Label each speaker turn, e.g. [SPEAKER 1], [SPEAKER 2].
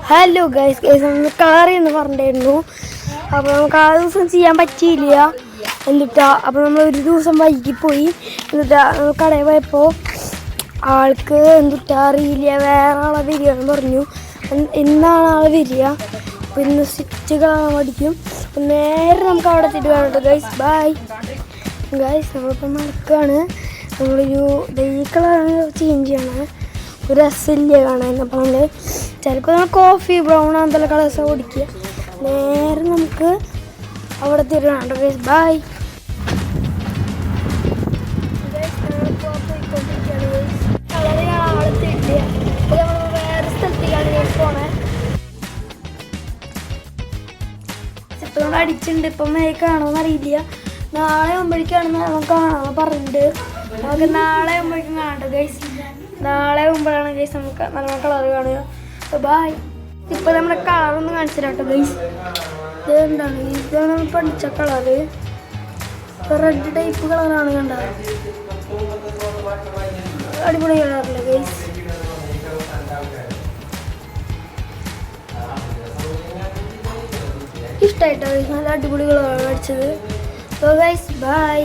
[SPEAKER 1] Hello guys നമ്മൾ colour എന്ന് പറഞ്ഞിരുന്നു. അപ്പോൾ നമുക്ക് ആ ദിവസം ചെയ്യാൻ പറ്റിയില്ല. എന്നിട്ടാ അപ്പോൾ നമ്മൾ ഒരു ദിവസം വൈകിപ്പോയി. എന്നിട്ടാ നമ്മൾ കടയിൽ പോയപ്പോൾ ആൾക്ക് അറിയില്ല, വേറെ ആളെ വരികയെന്ന് പറഞ്ഞു. ഇന്നാണ് ആൾ വരിക. അപ്പോൾ ഇന്ന് സ്റ്റിച്ച് കാണാൻ പഠിക്കും. നേരെ നമുക്ക് അവിടെ എത്തിയിട്ട് കാണട്ടോ ഗൈസ്. Bye guys. നമ്മളിപ്പോൾ നടക്കുകയാണ്. നമ്മളൊരു ഈ കളറാണ് ചേഞ്ച് ചെയ്യണത്. ഒരു രസമില്ല കാണാൻ. അപ്പോൾ നമ്മൾ ചിലപ്പോൾ നമ്മൾ കോഫി ബ്രൗൺ അങ്ങനത്തെ കളേഴ്സ് ഓടിക്കുക. നേരെ നമുക്ക് അവിടെ തിരുവാണ്ടോ ഗൈസ്. ബൈ കളറ് ഞാൻ അവിടെ തിരില്ല. അപ്പോൾ നമ്മൾ വേറെ സ്ഥലത്തേക്കാണ് ഞാൻ പോണേ. ഇപ്പോൾ നമ്മൾ അടിച്ചിട്ടുണ്ട്. ഇപ്പം കാണുമെന്ന് അറിയില്ല. നാളെ ആകുമ്പോഴേക്കാണെന്ന് നമുക്ക് കാണാൻ പറഞ്ഞിട്ടുണ്ട്. നമുക്ക് നാളെ ആകുമ്പോഴേക്കും കാണട്ടെ ഗൈസ്. നാളെ ആകുമ്പോഴാണ് ഗൈസ് നമുക്ക് നല്ല കളർ കാണുക. ബായ്. ഇപ്പോൾ നമ്മുടെ കളറൊന്ന് കാണിച്ചിട്ടോ ഗൈസ്. ഇത് എന്താണ്, ഇതാണ് നമ്മൾ പഠിച്ച കളറ്. റെഡ് ടൈപ്പ് കളറാണ് കണ്ടത്. അടിപൊളി കളറല്ലേ ഗൈസ്. ഇഷ്ടമായിട്ടോ ഗൈസ്. നല്ല അടിപൊളി കളറാണ് അടിച്ചത്. So guys bye.